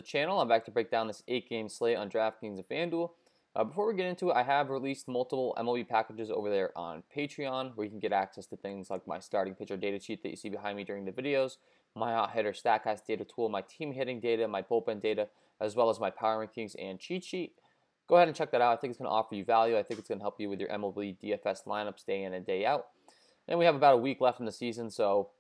channel. I'm back to break down this 8-game slate on DraftKings and FanDuel. Before we get into it, I have released multiple MLB packages over there on Patreon, where you can get access to things like my starting pitcher data sheet that you see behind me during the videos, my hot hitter StatCast data tool, my team hitting data, my bullpen data, as well as my power rankings and cheat sheet. Go ahead and check that out. I think it's going to offer you value. I think it's going to help you with your MLB DFS lineups day in and day out. And we have about a week left in the season, so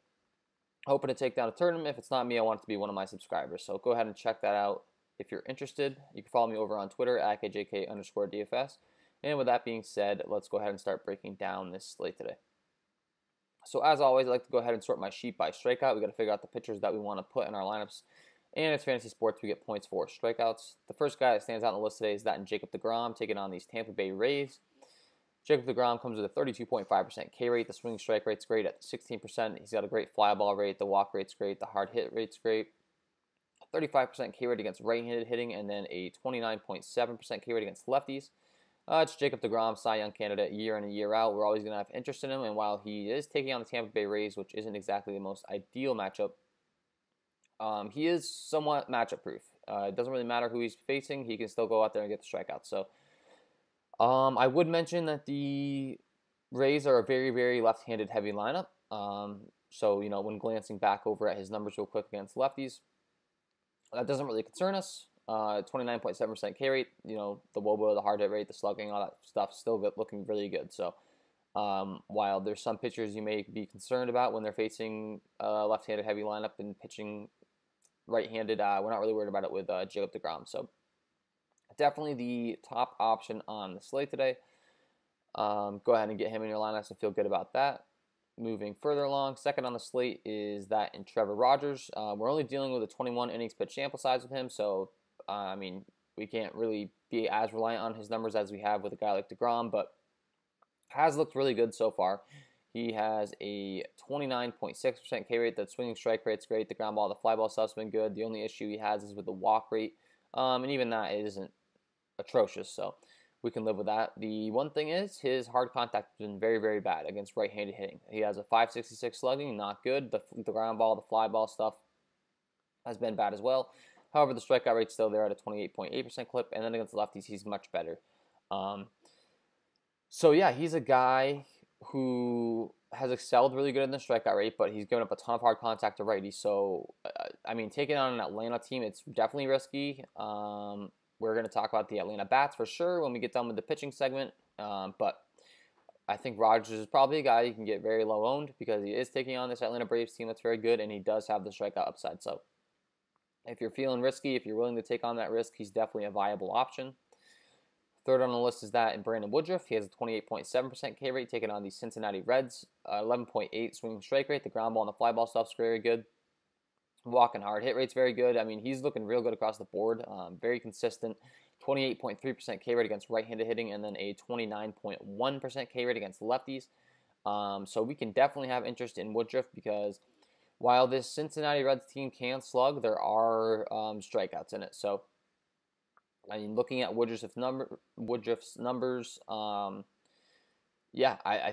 hoping to take down a tournament. If it's not me, I want it to be one of my subscribers. So go ahead and check that out if you're interested. You can follow me over on Twitter at KJK DFS. And with that being said, let's go ahead and start breaking down this slate today. So as always, I like to go ahead and sort my sheet by strikeout. We got to figure out the pitchers that we want to put in our lineups. And it's fantasy sports. We get points for strikeouts. The first guy that stands out on the list today is that in Jacob deGrom, taking on these Tampa Bay Rays. Jacob deGrom comes with a 32.5% K rate. The swinging strike rate's great at 16%. He's got a great fly ball rate. The walk rate's great. The hard hit rate's great. 35% K rate against right-handed hitting, and then a 29.7% K rate against lefties. It's Jacob deGrom, Cy Young candidate year in and year out. We're always going to have interest in him, and while he is taking on the Tampa Bay Rays, which isn't exactly the most ideal matchup, he is somewhat matchup proof. It doesn't really matter who he's facing. He can still go out there and get the strikeout. So I would mention that the Rays are a very, very left-handed heavy lineup. So, when glancing back over at his numbers real quick against lefties, that doesn't really concern us. 29.7% K rate, the WOBA, the hard hit rate, the slugging, all that stuff still looking really good. So while there's some pitchers you may be concerned about when they're facing a left-handed heavy lineup and pitching right-handed, we're not really worried about it with Jacob deGrom. So definitely the top option on the slate today. Go ahead and get him in your lineups and feel good about that. Moving further along, second on the slate is that in Trevor Rogers. We're only dealing with a 21 innings pitch sample size with him, so we can't really be as reliant on his numbers as we have with a guy like deGrom, but has looked really good so far. He has a 29.6% K rate. The swinging strike rate's great. The ground ball, the fly ball stuff's been good. The only issue he has is with the walk rate, and even that isn't atrocious, so we can live with that. The one thing is his hard contact has been very, very bad against right-handed hitting. He has a 566 slugging, not good. The ground ball, the fly ball stuff has been bad as well. However, the strikeout rate's still there at a 28.8% clip, and then against lefties, he's much better. So yeah, he's a guy who has excelled really good in the strikeout rate, but he's given up a ton of hard contact to righties. So, taking on an Atlanta team, it's definitely risky. We're going to talk about the Atlanta bats for sure when we get done with the pitching segment. But I think Rogers is probably a guy you can get very low owned because he is taking on this Atlanta Braves team that's very good, and he does have the strikeout upside. So if you're feeling risky, if you're willing to take on that risk, he's definitely a viable option. Third on the list is that in Brandon Woodruff. He has a 28.7% K rate taking on the Cincinnati Reds. 11.8 swinging strike rate. The ground ball and the fly ball stuff's very good. Walk and hard hit rate's very good. He's looking real good across the board. Very consistent. 28.3% K rate against right-handed hitting, and then a 29.1% K rate against lefties. So we can definitely have interest in Woodruff because while this Cincinnati Reds team can slug, there are strikeouts in it. So looking at Woodruff's numbers, I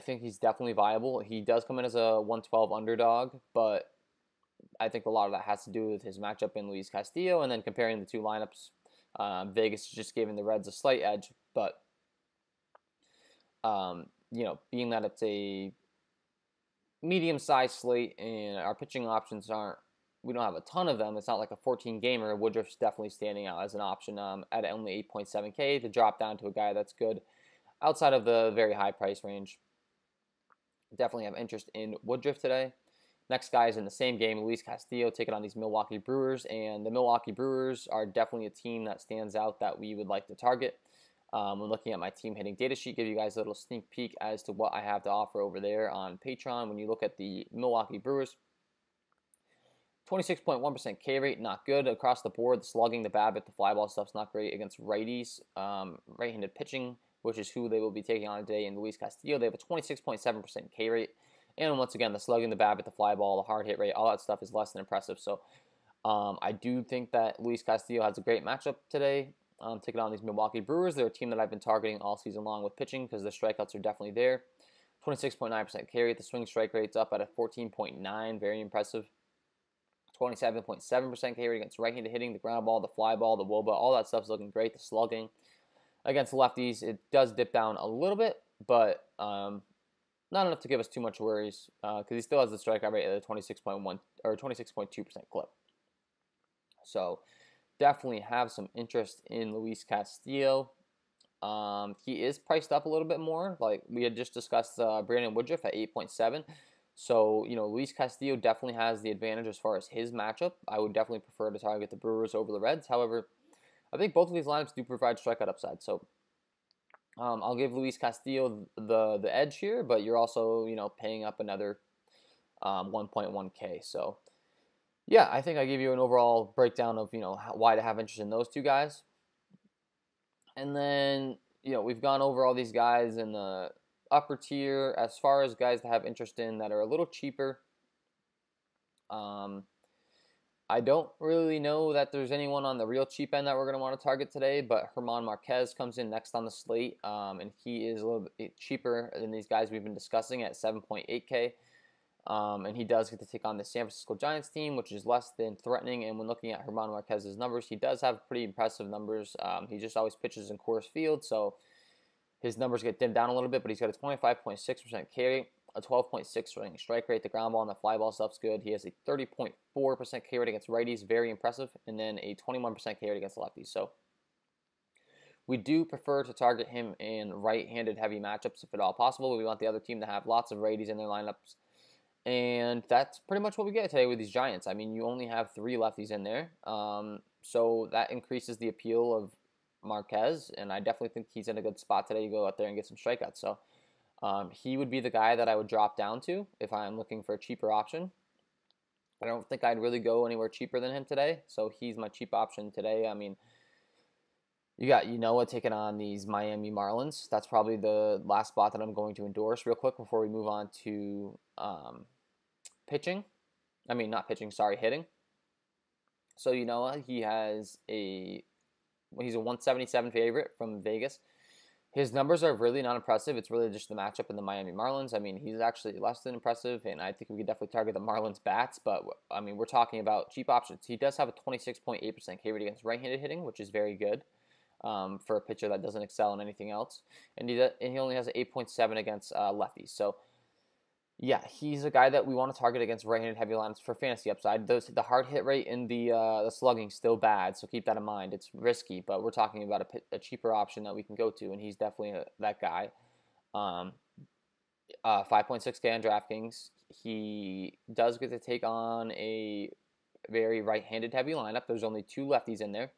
think he's definitely viable. He does come in as a 112 underdog, but I think a lot of that has to do with his matchup in Luis Castillo, and then comparing the two lineups. Vegas is just giving the Reds a slight edge, but being that it's a medium-sized slate and our pitching options we don't have a ton of them. It's not like a 14-gamer. Woodruff's definitely standing out as an option at only 8.7K to drop down to a guy that's good outside of the very high price range. Definitely have interest in Woodruff today. Next guy is in the same game, Luis Castillo, taking on these Milwaukee Brewers, and the Milwaukee Brewers are definitely a team that stands out that we would like to target. When looking at my team hitting data sheet, give you guys a little sneak peek as to what I have to offer over there on Patreon. When you look at the Milwaukee Brewers, 26.1% K rate, not good across the board. The slugging, the BABIP, the fly ball stuff's not great against righties. Right-handed pitching, which is who they will be taking on today in Luis Castillo, they have a 26.7% K rate. And once again, the slugging, the BABIP, the fly ball, the hard hit rate, all that stuff is less than impressive. So I do think that Luis Castillo has a great matchup today. Taking on these Milwaukee Brewers. They're a team that I've been targeting all season long with pitching because the strikeouts are definitely there. 26.9% K rate. The swing strike rate's up at a 14.9, very impressive. 27.7% K rate against right-handed hitting, the ground ball, the fly ball, the WOBA, all that stuff's looking great. The slugging against lefties, it does dip down a little bit, but not enough to give us too much worries because he still has the strikeout rate at a 26.1 or 26.2% clip. So definitely have some interest in Luis Castillo. He is priced up a little bit more. Like we had just discussed, Brandon Woodruff at 8.7. So, Luis Castillo definitely has the advantage as far as his matchup. I would definitely prefer to target the Brewers over the Reds. However, I think both of these lineups do provide strikeout upside. So, I'll give Luis Castillo the edge here, but you're also, paying up another 1.1K. So, yeah, I think I gave you an overall breakdown of, why to have interest in those two guys. And then, we've gone over all these guys in the upper tier. As far as guys to have interest in that are a little cheaper, I don't really know that there's anyone on the real cheap end that we're going to want to target today, but German Marquez comes in next on the slate, and he is a little bit cheaper than these guys we've been discussing at 7.8K. And he does get to take on the San Francisco Giants team, which is less than threatening. And when looking at German Marquez's numbers, he does have pretty impressive numbers. He just always pitches in Coors Field, so his numbers get dimmed down a little bit, but he's got a 25.6% K rate, a 12.6 running strike rate. The ground ball and the fly ball stuff's good. He has a 30.4% K rate against righties, very impressive, and then a 21% K rate against lefties. So we do prefer to target him in right-handed heavy matchups if at all possible, but we want the other team to have lots of righties in their lineups. And that's pretty much what we get today with these Giants. I mean, you only have 3 lefties in there, so that increases the appeal of Marquez, and I definitely think he's in a good spot today to go out there and get some strikeouts. So he would be the guy that I would drop down to if I'm looking for a cheaper option. I don't think I'd really go anywhere cheaper than him today, so he's my cheap option today. I mean, you got taking on these Miami Marlins. That's probably the last spot that I'm going to endorse real quick before we move on to pitching. I mean, not pitching, sorry, hitting. So he has he's a 177 favorite from Vegas. His numbers are really not impressive. It's really just the matchup in the Miami Marlins. I mean, he's actually less than impressive, and I think we could definitely target the Marlins bats, but I mean, we're talking about cheap options. He does have a 26.8% K rate against right-handed hitting, which is very good for a pitcher that doesn't excel in anything else, and he only has an 8.7 against lefties. So yeah, he's a guy that we want to target against right-handed heavy lines for fantasy upside. The hard hit rate and the slugging still bad, so keep that in mind. It's risky, but we're talking about a cheaper option that we can go to, and he's definitely that guy. 5.6K on DraftKings. He does get to take on a very right-handed heavy lineup. There's only 2 lefties in there,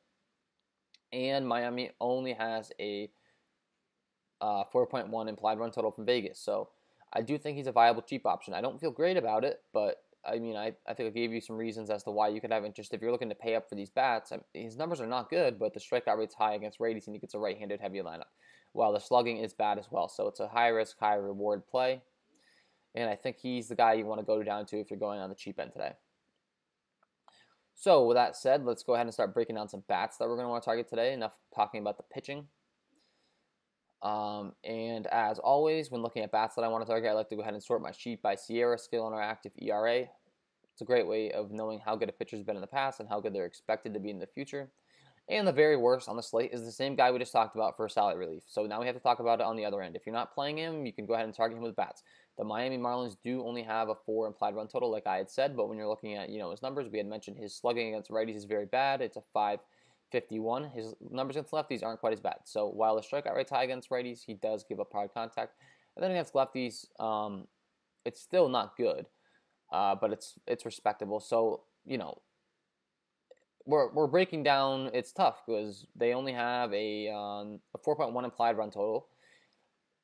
and Miami only has a 4.1 implied run total from Vegas, so I do think he's a viable cheap option. I don't feel great about it, but I mean, I think I gave you some reasons as to why you could have interest if you're looking to pay up for these bats. His numbers are not good, but the strikeout rate's high against righties, and he gets a right-handed heavy lineup, while the slugging is bad as well. So it's a high-risk, high-reward play, and I think he's the guy you want to go down to if you're going on the cheap end today. So with that said, let's go ahead and start breaking down some bats that we're going to want to target today. Enough talking about the pitching. And as always, when looking at bats that I want to target, I like to go ahead and sort my sheet by Sierra, skill, and active ERA. It's a great way of knowing how good a pitcher's been in the past and how good they're expected to be in the future. And the very worst on the slate is the same guy we just talked about for salary relief. So now we have to talk about it on the other end. If you're not playing him, you can go ahead and target him with bats. The Miami Marlins do only have a 4 implied run total, like I had said, but when you're looking at his numbers, we had mentioned his slugging against righties is very bad. It's a 5.51. His numbers against lefties aren't quite as bad. So while the strikeout rate's high against righties, he does give up hard contact. And then against lefties, it's still not good, but it's respectable. So we're breaking down. It's tough because they only have a 4.1 implied run total,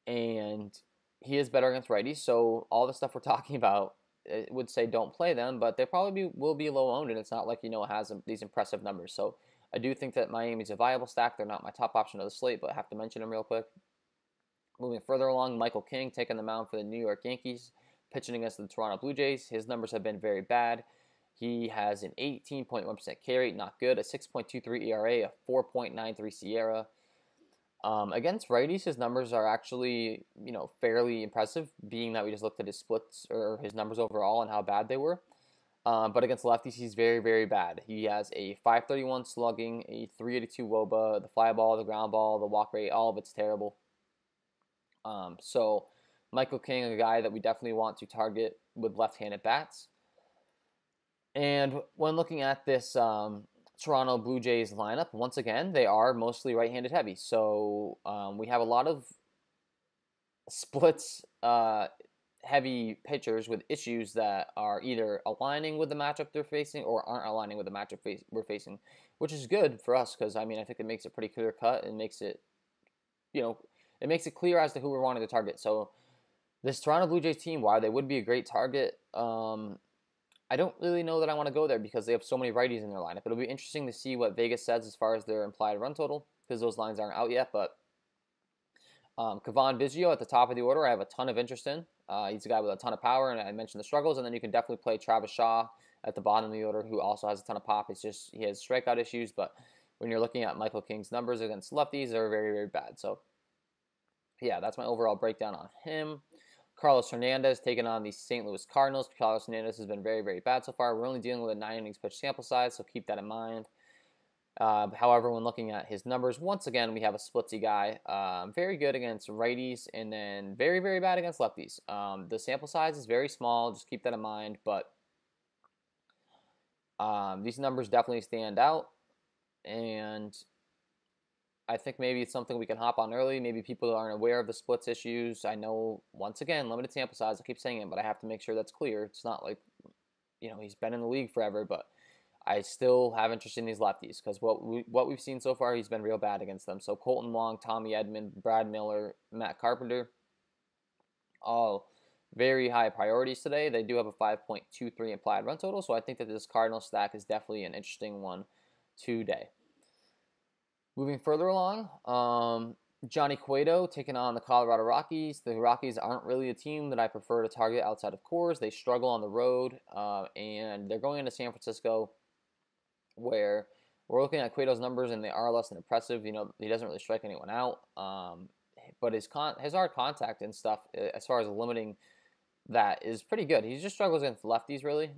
and he is better against righties. So all the stuff we're talking about, it would say don't play them, but they probably will be low owned, and it's not like it has these impressive numbers. So I do think that Miami's a viable stack. They're not my top option of the slate, but I have to mention them real quick. Moving further along, Michael King taking the mound for the New York Yankees, pitching against the Toronto Blue Jays. His numbers have been very bad. He has an 18.1% K rate, not good, a 6.23 ERA, a 4.93 Sierra. Against righties, his numbers are actually, fairly impressive, being that we just looked at his splits or his numbers overall and how bad they were. But against lefties, he's very, very bad. He has a 531 slugging, a 382 WOBA, the fly ball, the ground ball, the walk rate, all of it's terrible. So Michael King, a guy that we definitely want to target with left-handed bats. And when looking at this Toronto Blue Jays lineup, once again, they are mostly right-handed heavy. So we have a lot of splits heavy pitchers with issues that are either aligning with the matchup they're facing or aren't aligning with the matchup we're facing, which is good for us because, I mean, I think it makes it pretty clear cut and makes it, it makes it clear as to who we're wanting to target. So this Toronto Blue Jays team, while they would be a great target, I don't really know that I want to go there because they have so many righties in their lineup. It'll be interesting to see what Vegas says as far as their implied run total because those lines aren't out yet. But Kevon Biggio at the top of the order, I have a ton of interest in. He's a guy with a ton of power, and I mentioned the struggles. And then you can definitely play Travis Shaw at the bottom of the order, who also has a ton of pop. It's just he has strikeout issues, but when you're looking at Michael King's numbers against lefties, they're very, very bad. So, yeah, that's my overall breakdown on him. Carlos Hernandez taking on the St. Louis Cardinals. Carlos Hernandez has been very, very bad so far. We're only dealing with a 9 innings pitch sample size, so keep that in mind. However, when looking at his numbers, once again, we have a splitsy guy. Very good against righties and then very, very bad against lefties. The sample size is very small. Just keep that in mind. But these numbers definitely stand out. And I think maybe it's something we can hop on early. Maybe people aren't aware of the splits issues. I know, once again, limited sample size. I keep saying it, but I have to make sure that's clear. It's not like, he's been in the league forever, but I still have interest in these lefties because what we've seen so far, he's been real bad against them. So Colton Wong, Tommy Edman, Brad Miller, Matt Carpenter, all very high priorities today. They do have a 5.23 implied run total, so I think that this Cardinal stack is definitely an interesting one today. Moving further along, Johnny Cueto taking on the Colorado Rockies. The Rockies aren't really a team that I prefer to target outside of Coors. They struggle on the road, and they're going into San Francisco, where we're looking at Cueto's numbers, and they are less than impressive. He doesn't really strike anyone out, but his hard contact and stuff, as far as limiting that, is pretty good. He just struggles against lefties, really.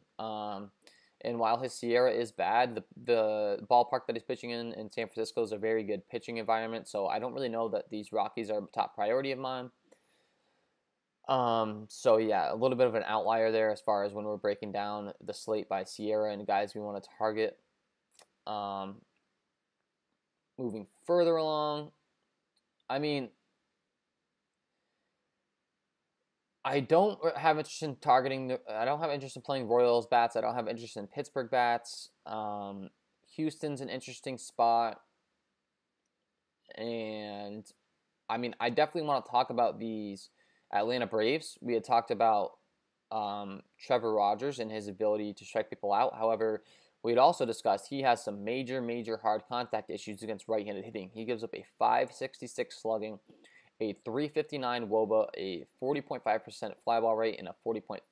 And while his Sierra is bad, the ballpark that he's pitching in San Francisco is a very good pitching environment. So I don't really know that these Rockies are a top priority of mine. So yeah, a little bit of an outlier there as far as when we're breaking down the slate by Sierra and guys we want to target. Moving further along, I mean, I don't have interest in targeting. I don't have interest in playing Royals bats. I don't have interest in Pittsburgh bats. Houston's an interesting spot, and I mean, I definitely want to talk about these Atlanta Braves. We had talked about Trevor Rogers and his ability to strike people out. However, we had also discussed he has some major, major hard contact issues against right-handed hitting. He gives up a 566 slugging, a 359 WOBA, a 40.5% fly ball rate, and a 40.5%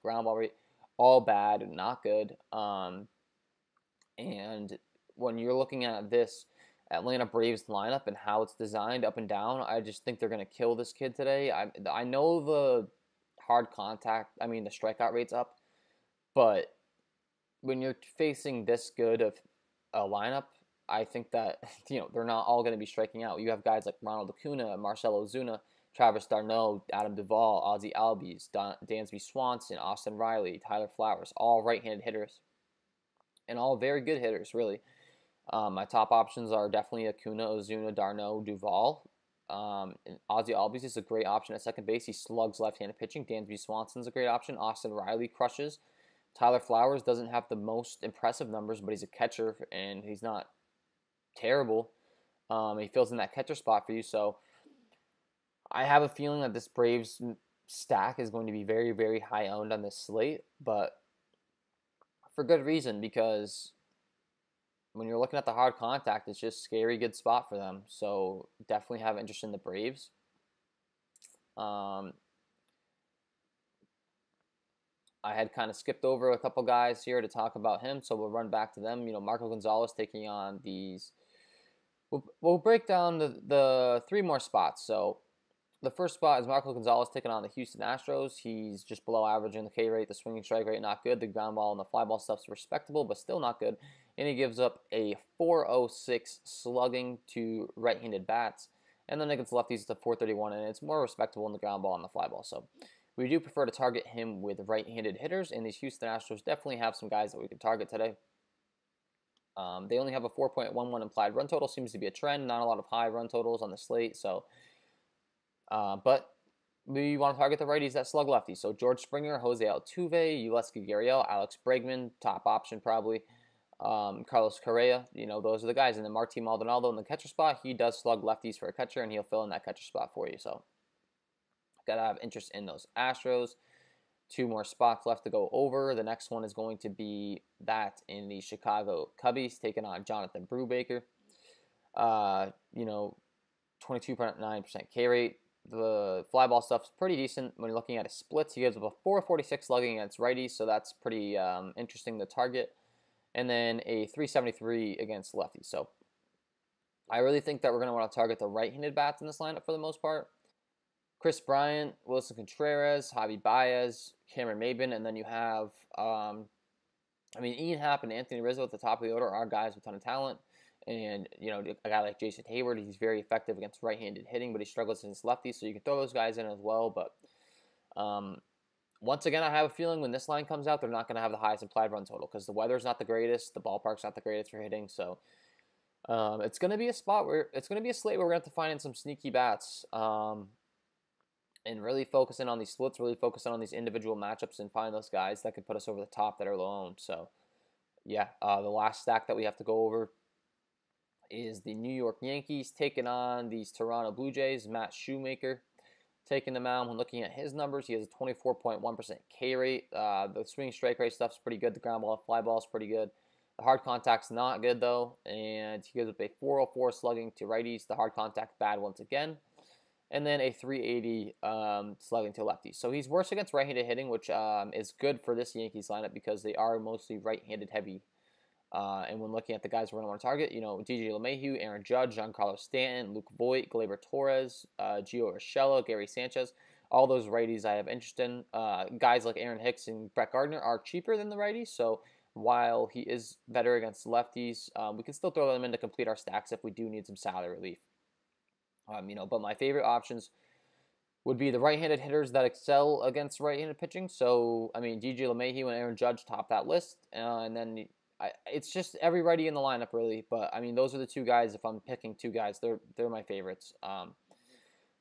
ground ball rate. All bad, not good. And when you're looking at this Atlanta Braves lineup and how it's designed up and down, I just think they're going to kill this kid today. I know the hard contact, the strikeout rate's up, but when you're facing this good of a lineup, I think that, they're not all going to be striking out. You have guys like Ronald Acuna, Marcell Ozuna, Travis d'Arnaud, Adam Duvall, Ozzie Albies, Dansby Swanson, Austin Riley, Tyler Flowers, all right-handed hitters, and all very good hitters, really. My top options are definitely Acuna, Ozuna, d'Arnaud, Duvall. And Ozzie Albies is a great option at second base. He slugs left-handed pitching. Dansby Swanson's a great option. Austin Riley crushes. Tyler Flowers doesn't have the most impressive numbers, but he's a catcher, and he's not terrible. He fills in that catcher spot for you. So I have a feeling that this Braves stack is going to be very, very high owned on this slate, but for good reason, because when you're looking at the hard contact, it's just a scary good spot for them. So definitely have interest in the Braves. I had kind of skipped over a couple guys here to talk about him, so we'll run back to them. Marco Gonzalez taking on these. We'll break down the three more spots. So The first spot is Marco Gonzalez taking on the Houston Astros. He's just below average in the K rate. The swinging strike rate, not good. The ground ball and the fly ball stuff's respectable, but still not good. And he gives up a 406 slugging to right-handed bats. And then against lefties, it's a 431, and it's more respectable in the ground ball and the fly ball. So we do prefer to target him with right-handed hitters, and these Houston Astros definitely have some guys that we can target today. They only have a 4.11 implied run total. Seems to be a trend. Not a lot of high run totals on the slate, so... but we want to target the righties that slug lefties. So George Springer, Jose Altuve, Yulieski Gurriel, Alex Bregman, top option probably. Carlos Correa, those are the guys. And then Martin Maldonado in the catcher spot. He does slug lefties for a catcher, and he'll fill in that catcher spot for you. So got to have interest in those Astros. 2 more spots left to go over. The next one is going to be that in the Chicago Cubbies taking on Jonathan Brubaker. 22.9% K rate. The fly ball stuff's pretty decent when you're looking at his splits. He gives up a 446 slugging against righties, so that's pretty interesting to target. And then a 373 against lefties. So I really think that we're going to want to target the right-handed bats in this lineup for the most part. Chris Bryant, Wilson Contreras, Javi Baez, Cameron Maybin, and then you have, Ian Happ and Anthony Rizzo at the top of the order are guys with a ton of talent. And, a guy like Jason Hayward, he's very effective against right-handed hitting, but he struggles against lefties, so you can throw those guys in as well. But once again, I have a feeling when this line comes out, they're not going to have the highest implied run total because the weather's not the greatest, the ballpark's not the greatest for hitting. So it's going to be a slate where we're going to have to find in some sneaky bats and really focusing on these splits, really focusing on these individual matchups and find those guys that could put us over the top that are low owned. So, yeah, the last stack that we have to go over is the New York Yankees taking on these Toronto Blue Jays. Matt Shoemaker taking the mound. When looking at his numbers, he has a 24.1% K rate. The swing strike rate stuff's pretty good. The ground ball, fly ball is pretty good. The hard contact's not good, though, and he gives up a 404 slugging to righties. The hard contact bad once again. And then a 380 slugging to lefties. So he's worse against right-handed hitting, which is good for this Yankees lineup because they are mostly right-handed heavy. And when looking at the guys we're going to want to target, DJ LeMahieu, Aaron Judge, Giancarlo Stanton, Luke Voit, Gleyber Torres, Gio Urshela, Gary Sanchez, all those righties I have interest in. Guys like Aaron Hicks and Brett Gardner are cheaper than the righties, so while he is better against lefties, we can still throw them in to complete our stacks if we do need some salary relief. But my favorite options would be the right-handed hitters that excel against right-handed pitching. So, DJ LeMahieu and Aaron Judge top that list, and then it's just every righty in the lineup, really. But, those are the 2 guys. If I'm picking 2 guys, they're my favorites.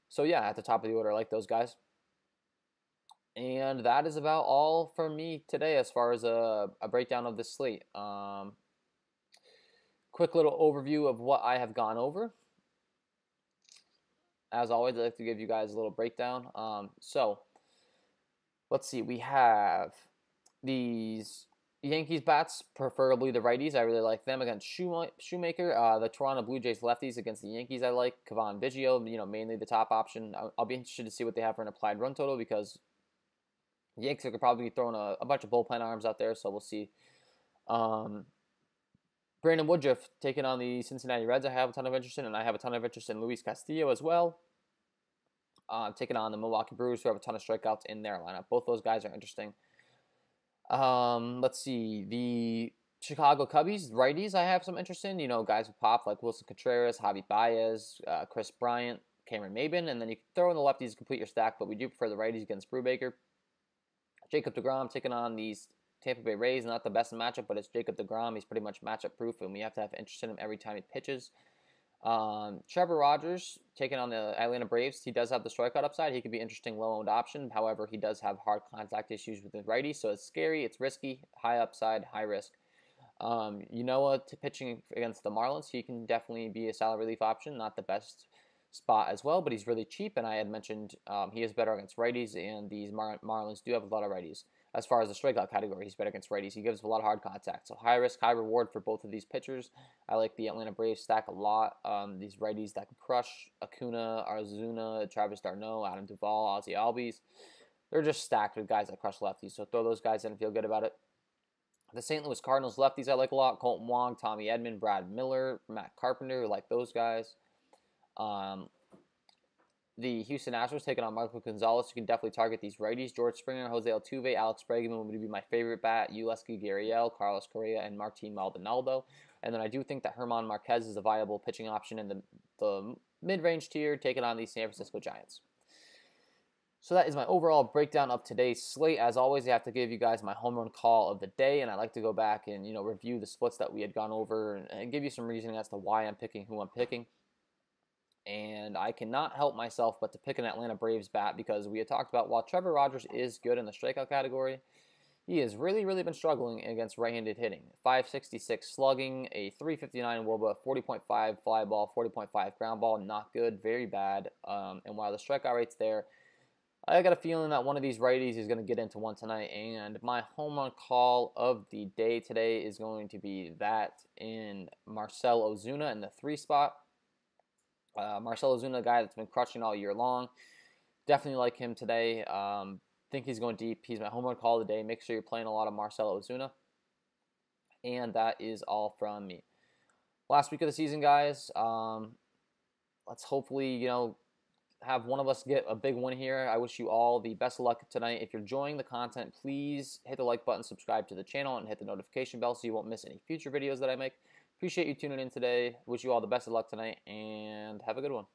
So, yeah, at the top of the order, I like those guys. And that is about all from me today as far as a breakdown of this slate. Quick little overview of what I have gone over. As always, I like to give you guys a little breakdown. So, let's see. We have these Yankees bats, preferably the righties. I really like them against Shoemaker. The Toronto Blue Jays lefties against the Yankees I like. Cavan Biggio, mainly the top option. I'll be interested to see what they have for an applied run total because the Yankees are probably throwing a bunch of bullpen arms out there, so we'll see. Brandon Woodruff taking on the Cincinnati Reds I have a ton of interest in, and I have a ton of interest in Luis Castillo as well. Taking on the Milwaukee Brewers, who have a ton of strikeouts in their lineup. Both those guys are interesting. Let's see. The Chicago Cubbies, righties, I have some interest in. Guys with pop like Wilson Contreras, Javi Baez, Chris Bryant, Cameron Maybin, and then you can throw in the lefties to complete your stack, but we do prefer the righties against Brubaker. Jacob deGrom taking on these Tampa Bay Rays, not the best matchup, but it's Jacob deGrom. He's pretty much matchup proof, and we have to have interest in him every time he pitches. Trevor Rogers taking on the Atlanta Braves. He does have the strikeout upside. He could be an interesting low-owned option. However, he does have hard contact issues with the righty, so it's scary, it's risky, high upside, high risk. Pitching against the Marlins, he can definitely be a salary relief option. Not the best spot as well, but he's really cheap, and I had mentioned he is better against righties, and these Marlins do have a lot of righties. As far as the strikeout category, he's better against righties. He gives a lot of hard contact. So high risk, high reward for both of these pitchers. I like the Atlanta Braves stack a lot. These righties that can crush: Acuna, Arzuna, Travis d'Arnaud, Adam Duvall, Ozzie Albies. They're just stacked with guys that crush lefties. So throw those guys in and feel good about it. The St. Louis Cardinals lefties I like a lot. Colton Wong, Tommy Edman, Brad Miller, Matt Carpenter. I like those guys. the Houston Astros taking on Marco Gonzalez. You can definitely target these righties. George Springer, Jose Altuve, Alex Bregman would be my favorite bat. Ulesky Gurriel, Carlos Correa, and Martin Maldonado. And then I do think that Herman Marquez is a viable pitching option in the mid-range tier, taking on the San Francisco Giants. So that is my overall breakdown of today's slate. As always, I have to give you guys my home run call of the day, and I like to go back and review the splits that we had gone over and give you some reasoning as to why I'm picking who I'm picking. And I cannot help myself but to pick an Atlanta Braves bat because we had talked about while Trevor Rogers is good in the strikeout category, he has really been struggling against right-handed hitting. 566 slugging, a 359 WOBA, 40.5 fly ball, 40.5 ground ball, not good, very bad. And while the strikeout rate's there, I got a feeling that one of these righties is going to get into one tonight. And my home run call of the day today is going to be that in Marcell Ozuna in the 3 spot. Marcell Ozuna, a guy that's been crushing all year long. Definitely like him today. Think he's going deep. He's my home run call of the day. Make sure you're playing a lot of Marcell Ozuna. And that is all from me. Last week of the season, guys. Let's hopefully, have one of us get a big win here. I wish you all the best of luck tonight. If you're enjoying the content, please hit the like button, subscribe to the channel, and hit the notification bell so you won't miss any future videos that I make. Appreciate you tuning in today. Wish you all the best of luck tonight, and have a good one.